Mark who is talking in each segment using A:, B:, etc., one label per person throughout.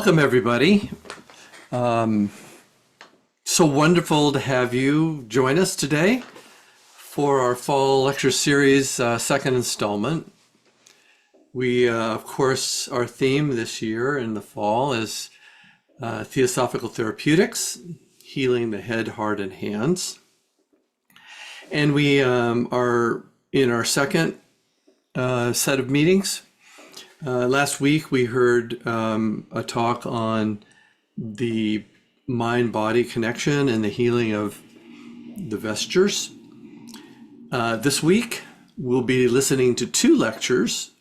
A: Welcome, everybody. So wonderful to have you join us today for our fall lecture series, second installment. We, of course, our theme this year in the fall is Theosophical Therapeutics, healing the head, heart, and hands. And we are in our second set of meetings. Last week we heard a talk on the mind-body connection and the healing of the vestures. This week we'll be listening to two lectures.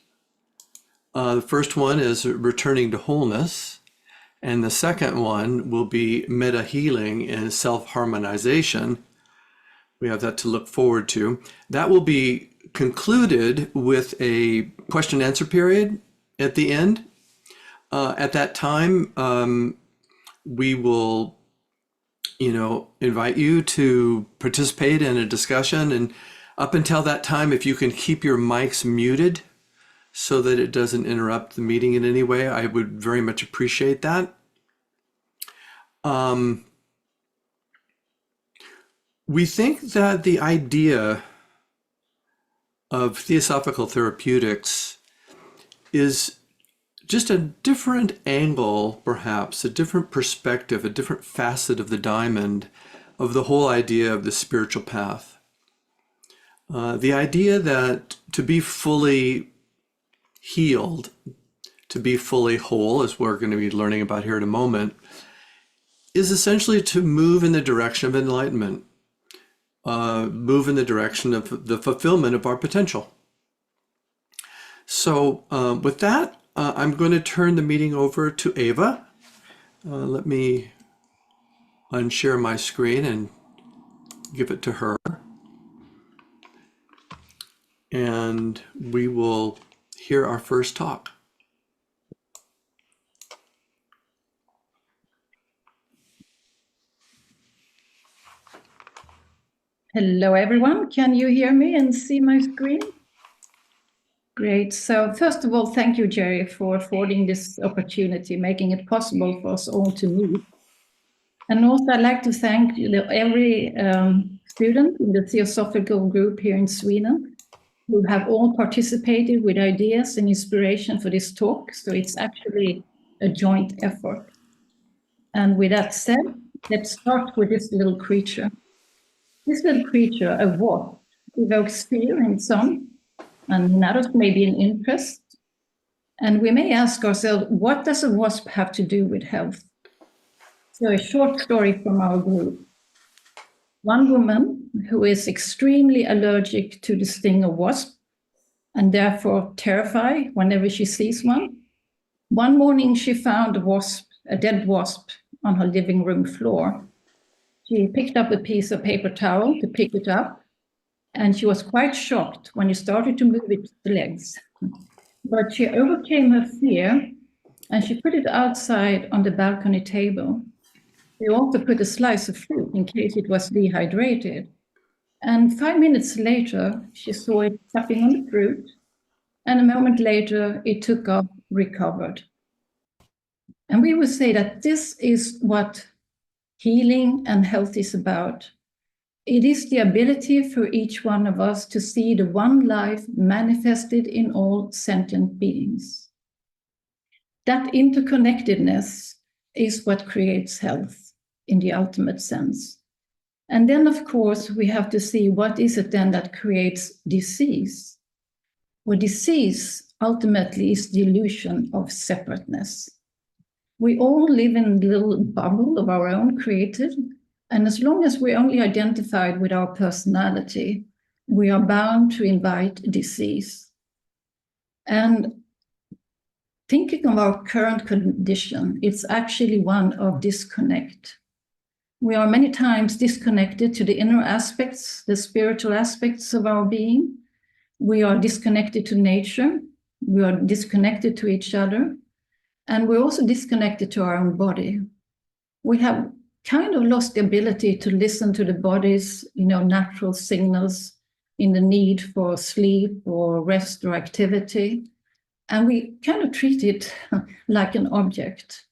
A: The first one is Returning to Wholeness, and the second one will be Meta Healing and Self-Harmonization. We have that to look forward to. That will be concluded with a question and answer period at the end. At that time, we will, invite you to participate in a discussion. And up until that time, if you can keep your mics muted so that it doesn't interrupt the meeting in any way, I would very much appreciate that. We think that the idea of Theosophical Therapeutics is just a different angle, perhaps, a different perspective, a different facet of the diamond of the whole idea of the spiritual path. The idea that to be fully healed, to be fully whole, as we're going to be learning about here in a moment, is essentially to move in the direction of enlightenment, move in the direction of the fulfillment of our potential. So with that, I'm going to turn the meeting over to Ava. Let me unshare my screen and give it to her. And we will hear our first talk.
B: Hello, everyone. Can you hear me and see my screen? Great. So first of all, thank you, Jerry, for affording this opportunity, making it possible for us all to meet. And also, I'd like to thank every student in the Theosophical group here in Sweden who have all participated with ideas and inspiration for this talk. So it's actually a joint effort. And with that said, let's start with this little creature. This little creature, a wasp, evokes fear in some, and in others maybe an interest. And we may ask ourselves, what does a wasp have to do with health? So a short story from our group. One woman who is extremely allergic to the sting of wasp and therefore terrified whenever she sees one. One morning she found a dead wasp on her living room floor. She picked up a piece of paper towel to pick it up, and she was quite shocked when he started to move its legs. But she overcame her fear, and she put it outside on the balcony table. She also put a slice of fruit in case it was dehydrated. And 5 minutes later, she saw it sucking on the fruit, and a moment later, it took off, recovered. And we would say that this is what healing and health is about. It is the ability for each one of us to see the one life manifested in all sentient beings. That interconnectedness is what creates health in the ultimate sense. And then, of course, we have to see what is it then that creates disease. Well, disease ultimately is the illusion of separateness. We all live in a little bubble of our own created, and as long as we're only identified with our personality, we are bound to invite disease. And thinking of our current condition, it's actually one of disconnect. We are many times disconnected to the inner aspects, the spiritual aspects of our being. We are disconnected to nature. We are disconnected to each other. And we're also disconnected to our own body. We have kind of lost the ability to listen to the body's, natural signals in the need for sleep or rest or activity. And we kind of treat it like an object.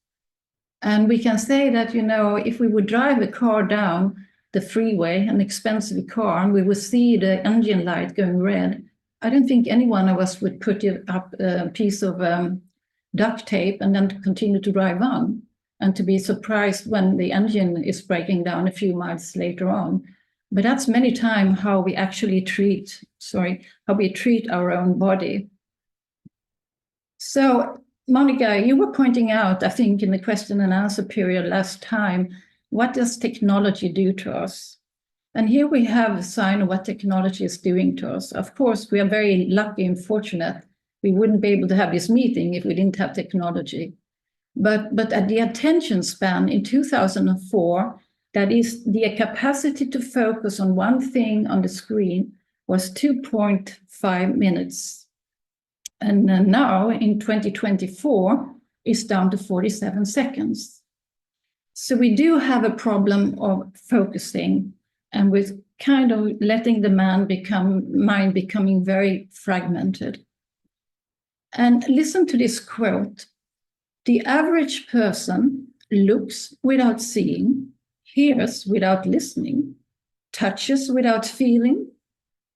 B: And we can say that, if we would drive a car down the freeway, an expensive car, and we would see the engine light going red, I don't think any one of us would put up a piece of duct tape and then continue to drive on, and to be surprised when the engine is breaking down a few miles later on. But that's many times how we actually treat our own body. So, Monica, you were pointing out, I think, in the question and answer period last time, what does technology do to us? And here we have a sign of what technology is doing to us. Of course, we are very lucky and fortunate. We wouldn't be able to have this meeting if we didn't have technology. But at the attention span in 2004, that is the capacity to focus on one thing on the screen, was 2.5 minutes. And now in 2024, it's down to 47 seconds. So we do have a problem of focusing, and with kind of letting the mind becoming very fragmented. And listen to this quote: "The average person looks without seeing, hears without listening, touches without feeling,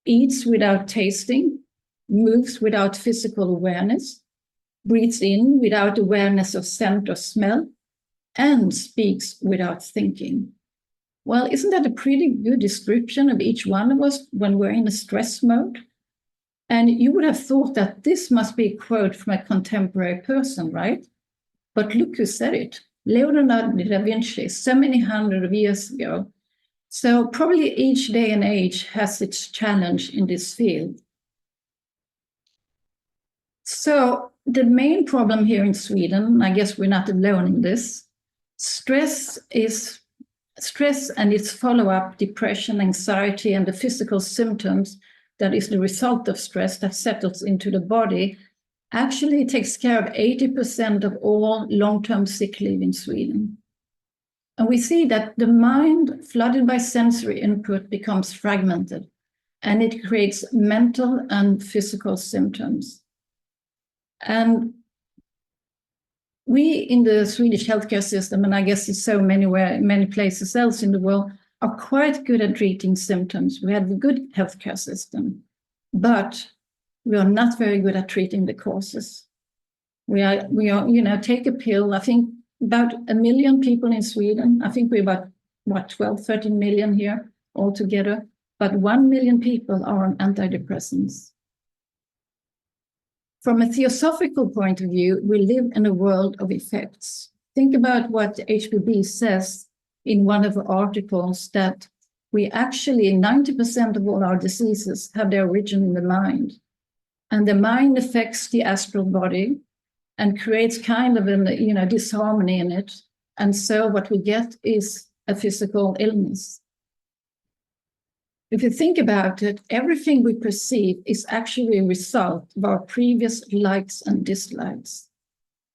B: eats without tasting, moves without physical awareness, breathes in without awareness of scent or smell, and speaks without thinking." Well, isn't that a pretty good description of each one of us when we're in a stress mode? And you would have thought that this must be a quote from a contemporary person, right? But look who said it: Leonardo da Vinci, so many hundreds of years ago. So probably each day and age has its challenge in this field. So the main problem here in Sweden, I guess we're not alone in this, stress and its follow-up, depression, anxiety, and the physical symptoms that is the result of stress that settles into the body, actually takes care of 80% of all long-term sick leave in Sweden. And we see that the mind, flooded by sensory input, becomes fragmented, and it creates mental and physical symptoms. And we in the Swedish healthcare system, and I guess it's so many places else in the world, are quite good at treating symptoms. We have a good healthcare system, but we are not very good at treating the causes. We are, take a pill. I think about 1 million people in Sweden. I think we're about 12, 13 million here altogether, but 1 million people are on antidepressants. From a theosophical point of view, we live in a world of effects. Think about what HPB says in one of the articles, that we actually, 90% of all our diseases have their origin in the mind. And the mind affects the astral body and creates kind of a disharmony in it. And so what we get is a physical illness. If you think about it, everything we perceive is actually a result of our previous likes and dislikes.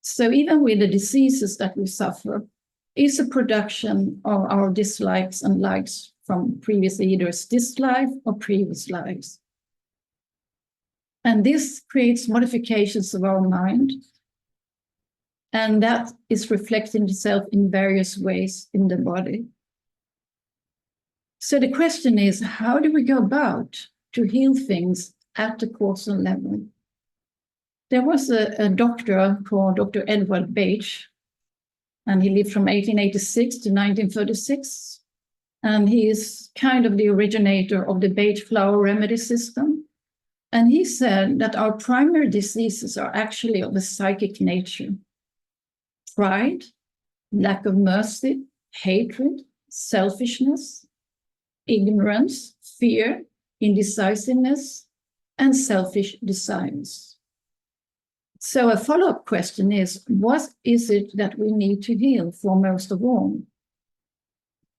B: So even with the diseases that we suffer, is a production of our dislikes and likes from previous, either this life or previous lives. And this creates modifications of our mind. And that is reflecting itself in various ways in the body. So the question is, how do we go about to heal things at the causal level? There was a doctor called Dr. Edward Bage, and he lived from 1886 to 1936. And he is kind of the originator of the Bage flower remedy system. And he said that our primary diseases are actually of a psychic nature: pride, lack of mercy, hatred, selfishness, ignorance, fear, indecisiveness, and selfish desires. So a follow-up question is, what is it that we need to heal foremost of all?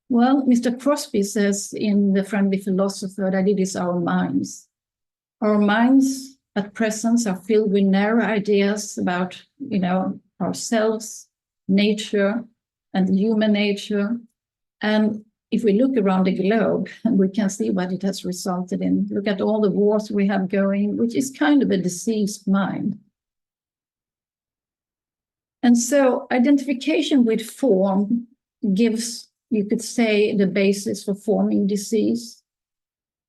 B: Well, Mr. Crosby says in The Friendly Philosopher that it is our minds. Our minds at present are filled with narrow ideas about, ourselves, nature, and human nature. And if we look around the globe, we can see what it has resulted in. Look at all the wars we have going, which is kind of a diseased mind. And so identification with form gives, you could say, the basis for forming disease.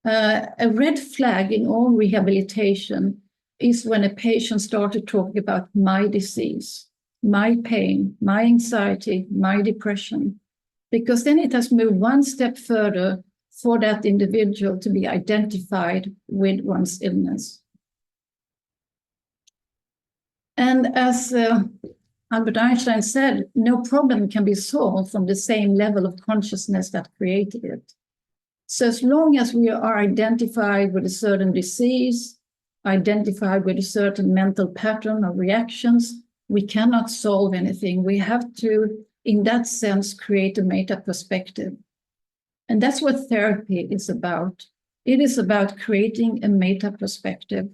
B: A red flag in all rehabilitation is when a patient started talking about my disease, my pain, my anxiety, my depression, because then it has moved one step further for that individual to be identified with one's illness. And as Albert Einstein said, no problem can be solved from the same level of consciousness that created it. So as long as we are identified with a certain disease, identified with a certain mental pattern of reactions, we cannot solve anything. We have to, in that sense, create a meta perspective. And that's what therapy is about. It is about creating a meta perspective.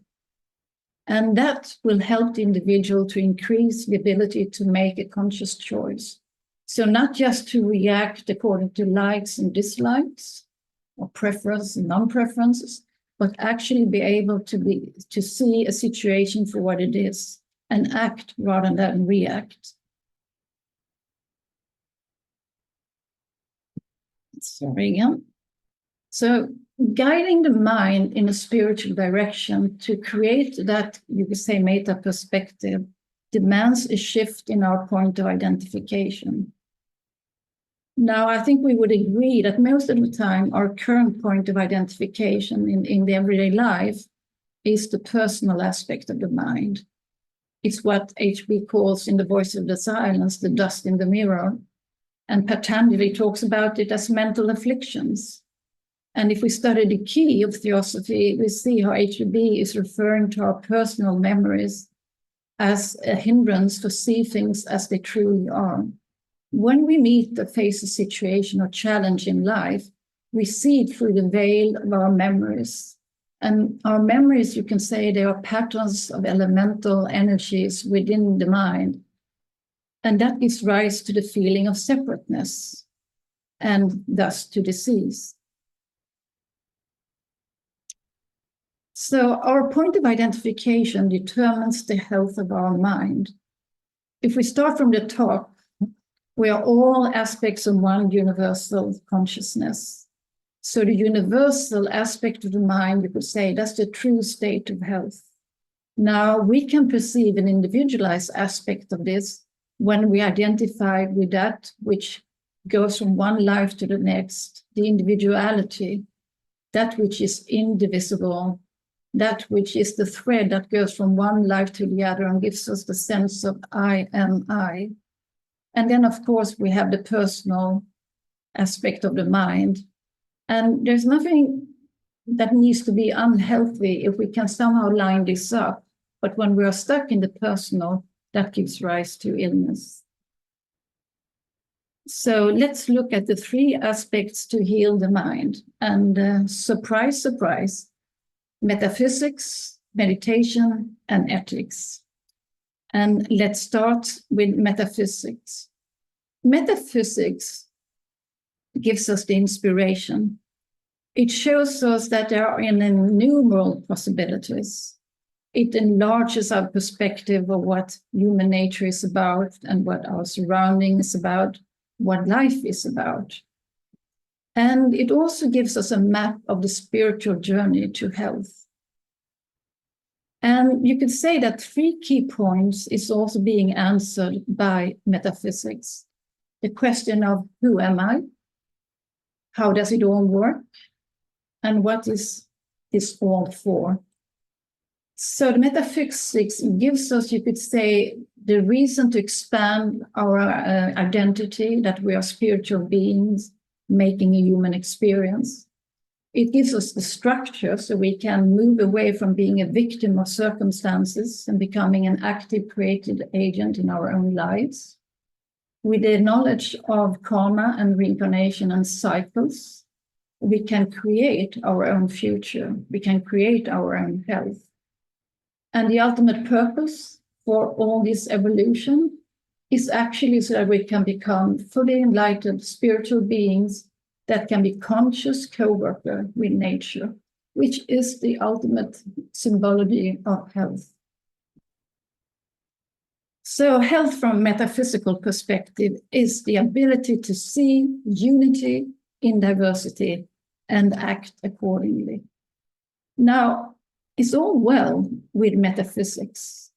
B: And that will help the individual to increase the ability to make a conscious choice. So not just to react according to likes and dislikes, or preferences and non-preferences, but actually be able to see a situation for what it is and act rather than react. Sorry again. So guiding the mind in a spiritual direction to create that, you could say, meta perspective demands a shift in our point of identification. Now, I think we would agree that most of the time, our current point of identification in the everyday life is the personal aspect of the mind. It's what H.B. calls in The Voice of the Silence, the dust in the mirror. And Patanjali talks about it as mental afflictions. And if we study the key of Theosophy, we see how H.B. is referring to our personal memories as a hindrance to see things as they truly are. When we meet or face a situation or challenge in life, we see it through the veil of our memories. And our memories, you can say, they are patterns of elemental energies within the mind. And that gives rise to the feeling of separateness and thus to disease. So our point of identification determines the health of our mind. If we start from the top, we are all aspects of one universal consciousness. So the universal aspect of the mind, you could say, that's the true state of health. Now, we can perceive an individualized aspect of this when we identify with that which goes from one life to the next, the individuality, that which is indivisible, that which is the thread that goes from one life to the other and gives us the sense of I am I. And then, of course, we have the personal aspect of the mind. And there's nothing that needs to be unhealthy if we can somehow line this up. But when we are stuck in the personal, that gives rise to illness. So let's look at the three aspects to heal the mind. And surprise, surprise, metaphysics, meditation, and ethics. And let's start with metaphysics. Metaphysics gives us the inspiration. It shows us that there are innumerable possibilities. It enlarges our perspective of what human nature is about and what our surrounding is about, what life is about. And it also gives us a map of the spiritual journey to health. And you could say that 3 key points is also being answered by metaphysics. The question of who am I? How does it all work? And what is this all for? So the metaphysics gives us, you could say, the reason to expand our identity, that we are spiritual beings making a human experience. It gives us the structure so we can move away from being a victim of circumstances and becoming an active creative agent in our own lives. With the knowledge of karma and reincarnation and cycles, we can create our own future. We can create our own health. And the ultimate purpose for all this evolution is actually so that we can become fully enlightened spiritual beings that can be conscious co-worker with nature, which is the ultimate symbology of health. So health from a metaphysical perspective is the ability to see unity in diversity and act accordingly. Now, it's all well with metaphysics,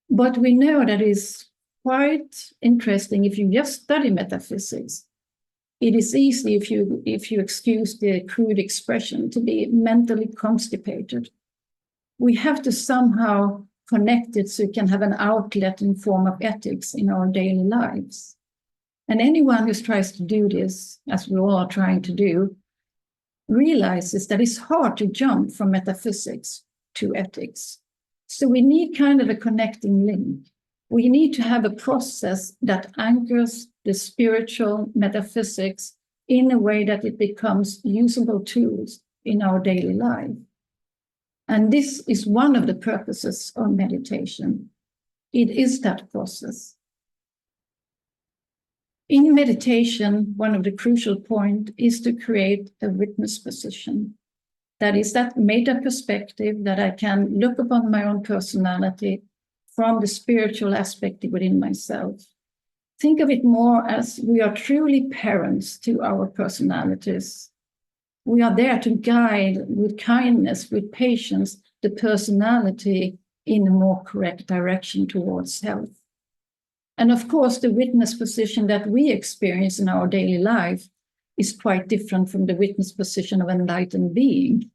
B: but we know that it's quite interesting if you just study metaphysics. It is easy, if you excuse the crude expression, to be mentally constipated. We have to somehow connect it so you can have an outlet in form of ethics in our daily lives. And anyone who tries to do this, as we all are trying to do, realizes that it's hard to jump from metaphysics to ethics. So we need kind of a connecting link. We need to have a process that anchors the spiritual metaphysics in a way that it becomes usable tools in our daily life. And this is one of the purposes of meditation. It is that process. In meditation, one of the crucial points is to create a witness position. That is that meta perspective that I can look upon my own personality from the spiritual aspect within myself. Think of it more as we are truly parents to our personalities. We are there to guide with kindness, with patience, the personality in a more correct direction towards health. And of course, the witness position that we experience in our daily life is quite different from the witness position of an enlightened being.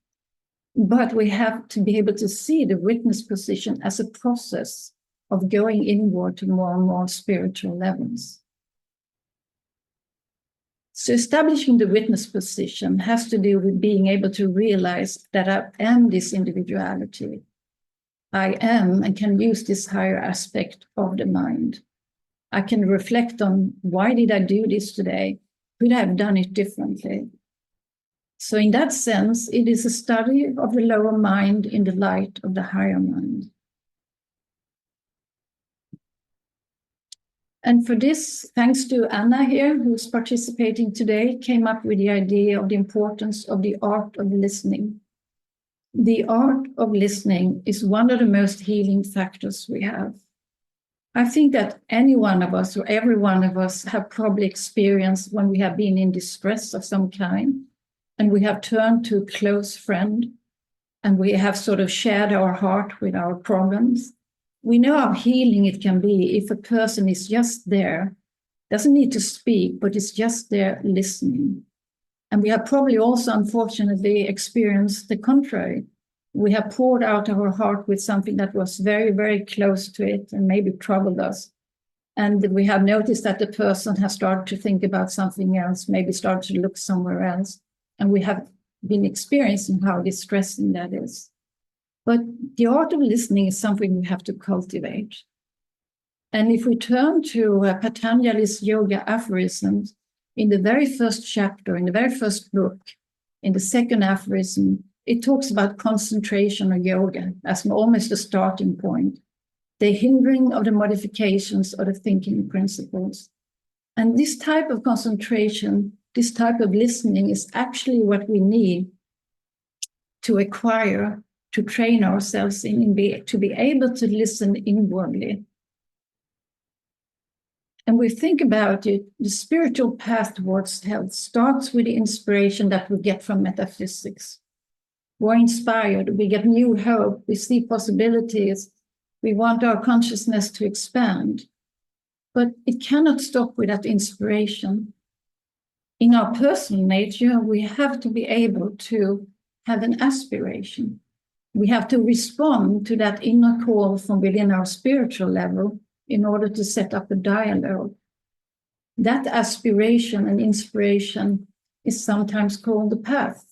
B: But we have to be able to see the witness position as a process of going inward to more and more spiritual levels. So establishing the witness position has to do with being able to realize that I am this individuality. I am and can use this higher aspect of the mind. I can reflect on, why did I do this today? Could I have done it differently? So in that sense, it is a study of the lower mind in the light of the higher mind. And for this, thanks to Dhna here, who's participating today, came up with the idea of the importance of the art of listening. The art of listening is one of the most healing factors we have. I think that any one of us or every one of us have probably experienced when we have been in distress of some kind, and we have turned to a close friend, and we have sort of shared our heart with our problems. We know how healing it can be if a person is just there, doesn't need to speak, but is just there listening. And we have probably also, unfortunately, experienced the contrary. We have poured out our heart with something that was very, very close to it and maybe troubled us. And we have noticed that the person has started to think about something else, maybe started to look somewhere else. And we have been experiencing how distressing that is. But the art of listening is something we have to cultivate. And if we turn to Patanjali's yoga aphorisms, in the very first chapter, in the very first book, in the second aphorism, it talks about concentration or yoga as almost a starting point, the hindering of the modifications of the thinking principles. And this type of concentration, this type of listening is actually what we need to acquire, to train ourselves in, to be able to listen inwardly. And we think about it, the spiritual path towards health starts with the inspiration that we get from metaphysics. We're inspired, we get new hope, we see possibilities, we want our consciousness to expand. But it cannot stop with that inspiration. In our personal nature, we have to be able to have an aspiration. We have to respond to that inner call from within our spiritual level in order to set up a dialogue. That aspiration and inspiration is sometimes called the path.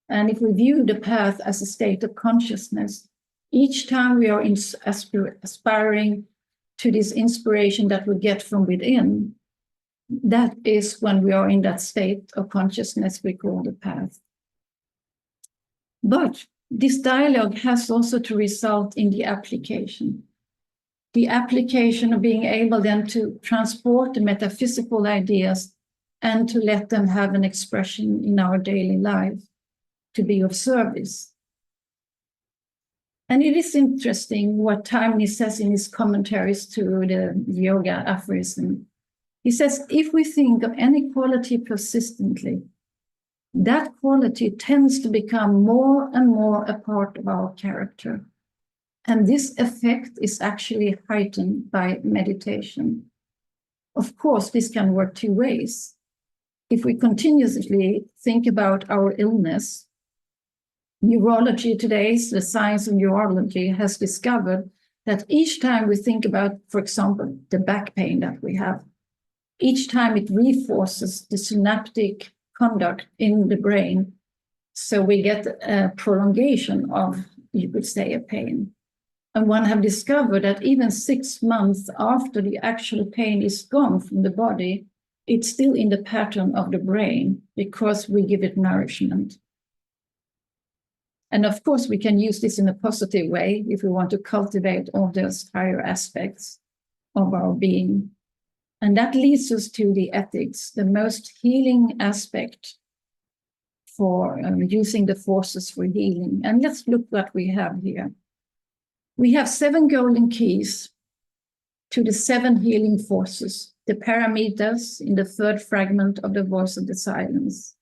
B: And if we view the path as a state of consciousness, each time we are aspiring to this inspiration that we get from within, that is when we are in that state of consciousness we call the path. But this dialogue has also to result in the application. The application of being able then to transport the metaphysical ideas and to let them have an expression in our daily life, to be of service. And it is interesting what Dhna says in his commentaries to the yoga aphorism. He says, if we think of any quality persistently, that quality tends to become more and more a part of our character. And this effect is actually heightened by meditation. Of course, this can work two ways. If we continuously think about our illness, neurology today, the science of neurology has discovered that each time we think about, for example, the back pain that we have, each time it reinforces the synaptic conduct in the brain. So we get a prolongation of, you could say, a pain. And one have discovered that even 6 months after the actual pain is gone from the body, it's still in the pattern of the brain because we give it nourishment. And of course, we can use this in a positive way if we want to cultivate all those higher aspects of our being. And that leads us to the ethics, the most healing aspect for using the forces for healing. And let's look what we have here. We have 7 golden keys to the 7 healing forces, the paramitas in the 3rd fragment of the voice of the silence.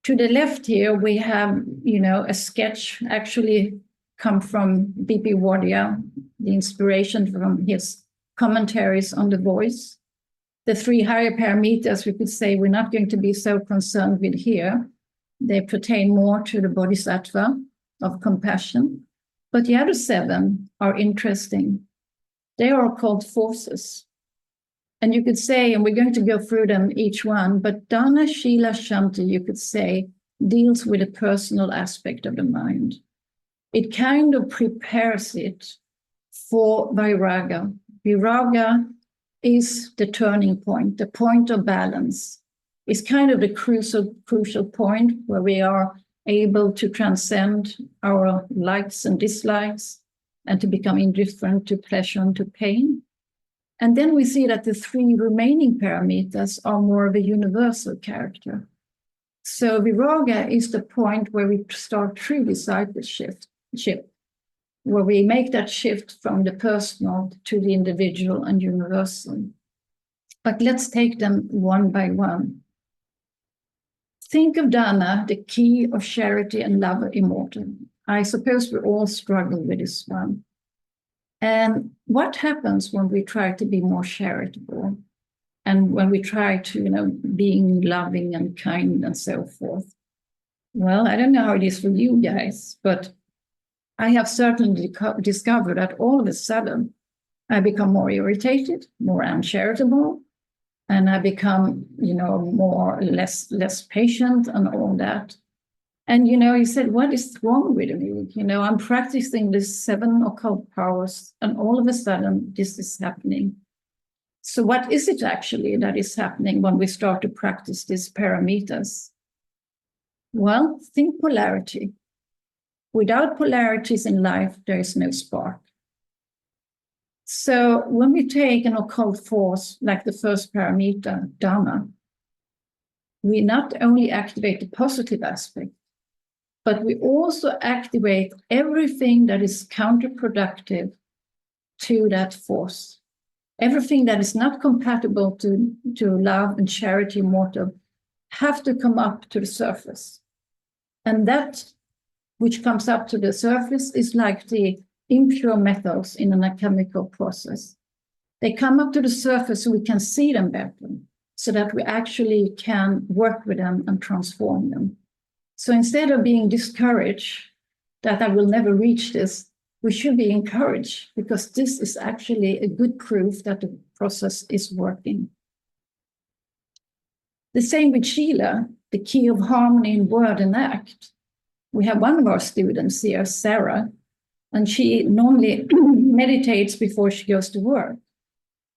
B: To the left here, we have, a sketch actually come from B.P. Wardia, the inspiration from his commentaries on the voice. The 3 higher paramitas, we could say we're not going to be so concerned with here. They pertain more to the bodhisattva of compassion. But the other 7 are interesting. They are called forces. And you could say, and we're going to go through them each one, but Dhana, Shila, Shanti, you could say, deals with the personal aspect of the mind. It kind of prepares it for Vairaga. Vairaga is the turning point, the point of balance. It's kind of the crucial point where we are able to transcend our likes and dislikes and to become indifferent to pleasure and to pain. And then we see that the 3 remaining paramitas are more of a universal character. So Viraga is the point where we start true discipleship, where we make that shift from the personal to the individual and universal. But let's take them one by one. Think of Dhana, the key of charity and love immortal. I suppose we all struggle with this one. And what happens when we try to be more charitable and when we try to, being loving and kind and so forth? Well, I don't know how it is for you guys, but I have certainly discovered that all of a sudden I become more irritated, more uncharitable, and I become, less patient and all that. And, he said, what is wrong with me? I'm practicing this 7 occult powers, and all of a sudden this is happening. So what is it actually that is happening when we start to practice these paramitas? Well, think polarity. Without polarities in life, there is no spark. So when we take an occult force like the first paramita, Dharma, we not only activate the positive aspect, but we also activate everything that is counterproductive to that force. Everything that is not compatible to love and charity immortal have to come up to the surface. And that which comes up to the surface is like the impure metals in an alchemical process. They come up to the surface so we can see them better, so that we actually can work with them and transform them. So instead of being discouraged that I will never reach this, we should be encouraged, because this is actually a good proof that the process is working. The same with Sheila, the key of harmony in word and act. We have one of our students here, Sarah, and she normally meditates before she goes to work.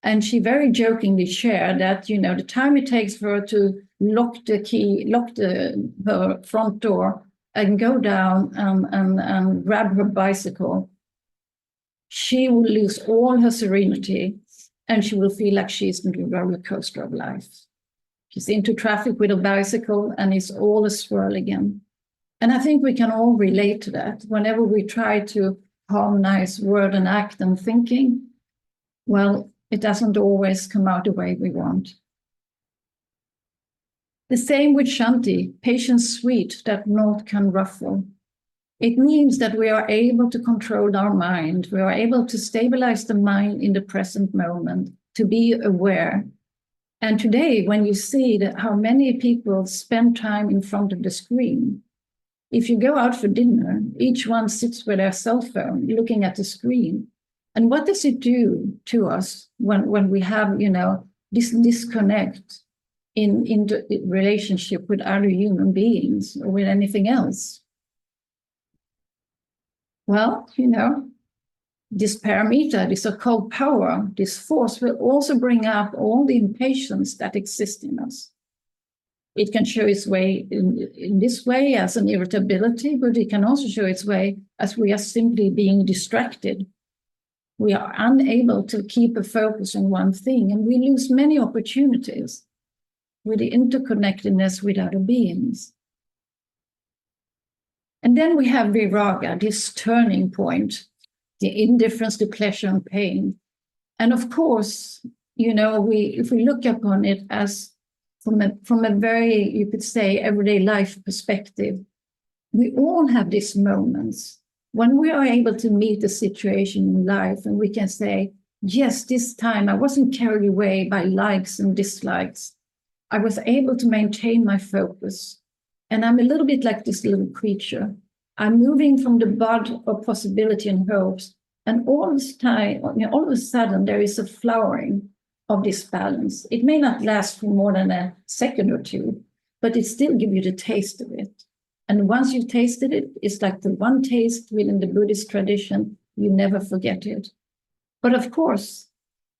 B: And she very jokingly shared that, the time it takes for her to lock her front door and go down and grab her bicycle, she will lose all her serenity and she will feel like she's in the roller coaster of life. She's into traffic with a bicycle and it's all a swirl again. And I think we can all relate to that. Whenever we try to harmonize word and act and thinking, well, it doesn't always come out the way we want. The same with Shanti, patience sweet that naught can ruffle. It means that we are able to control our mind. We are able to stabilize the mind in the present moment, to be aware. And today, when you see that how many people spend time in front of the screen, if you go out for dinner, each one sits with their cell phone looking at the screen. And what does it do to us when we have, this disconnect in the relationship with other human beings or with anything else? Well, this parameter, this occult power, this force will also bring up all the impatience that exists in us. It can show its way in this way as an irritability, but it can also show its way as we are simply being distracted. We are unable to keep a focus on one thing, and we lose many opportunities with the interconnectedness with other beings. And then we have viraga, this turning point, the indifference to pleasure and pain. And of course, if we look upon it as from a very, you could say, everyday life perspective, we all have these moments when we are able to meet a situation in life and we can say, yes, this time I wasn't carried away by likes and dislikes. I was able to maintain my focus. And I'm a little bit like this little creature. I'm moving from the bud of possibility and hopes. And all of a sudden, there is a flowering of this balance. It may not last for more than a second or two, but it still gives you the taste of it. And once you've tasted it, it's like the one taste within the Buddhist tradition, you never forget it. But of course,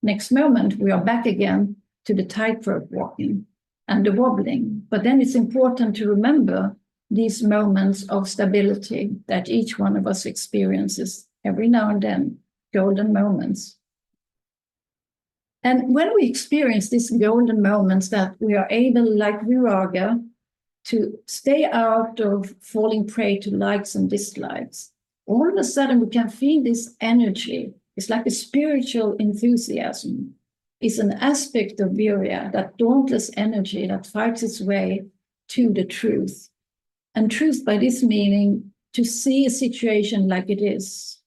B: next moment, we are back again to the tightrope walking and the wobbling. But then it's important to remember these moments of stability that each one of us experiences every now and then, golden moments. And when we experience these golden moments that we are able, like viraga, to stay out of falling prey to likes and dislikes, all of a sudden we can feel this energy. It's like a spiritual enthusiasm. It's an aspect of virya, that dauntless energy that fights its way to the truth. And truth by this meaning, to see a situation like it is,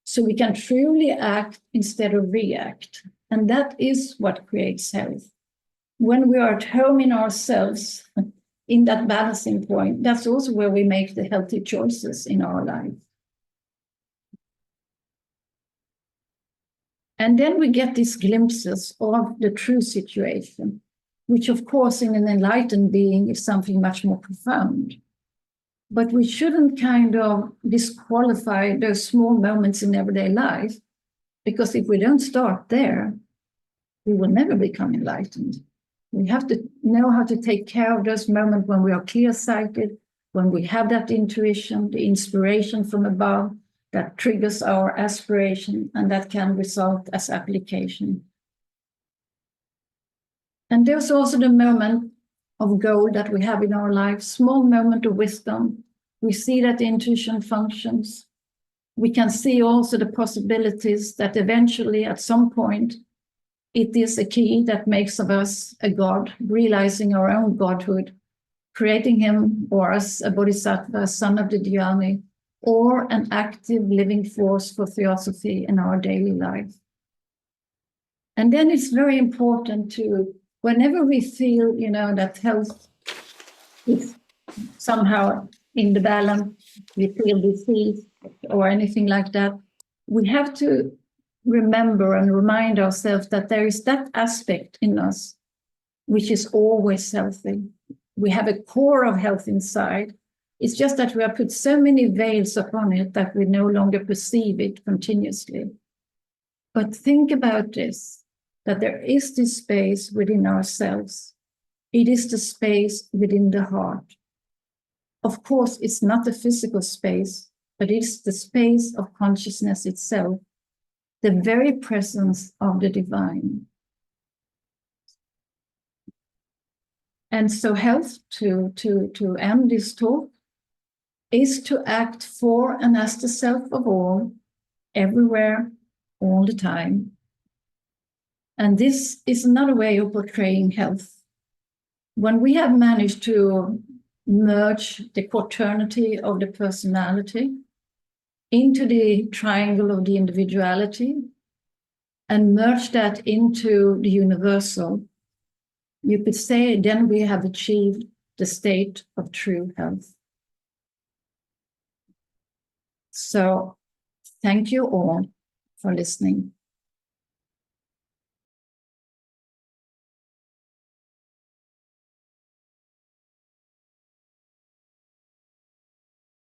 B: so we can truly act instead of react. And that is what creates health. When we are at home in ourselves, in that balancing point, that's also where we make the healthy choices in our life. And then we get these glimpses of the true situation, which of course in an enlightened being is something much more profound. But we shouldn't kind of disqualify those small moments in everyday life, because if we don't start there, we will never become enlightened. We have to know how to take care of those moments when we are clear-sighted, when we have that intuition, the inspiration from above that triggers our aspiration, and that can result as application. And there's also the moment of gold that we have in our life, small moment of wisdom. We see that the intuition functions. We can see also the possibilities that eventually, at some point, it is a key that makes of us a god, realizing our own godhood, creating him or us a bodhisattva, a son of the Dhyani, or an active living force for Theosophy in our daily life. And then it's very important to, whenever we feel, that health is somehow in the balance, we feel disease or anything like that, we have to remember and remind ourselves that there is that aspect in us which is always healthy. We have a core of health inside. It's just that we have put so many veils upon it that we no longer perceive it continuously. But think about this, that there is this space within ourselves. It is the space within the heart. Of course, it's not a physical space, but it's the space of consciousness itself, the very presence of the divine. And so health, to end this talk, is to act for and as the self of all, everywhere, all the time. And this is another way of portraying health. When we have managed to merge the quaternity of the personality into the triangle of the individuality and merge that into the universal, you could say then we have achieved the state of true health. So thank you all for listening.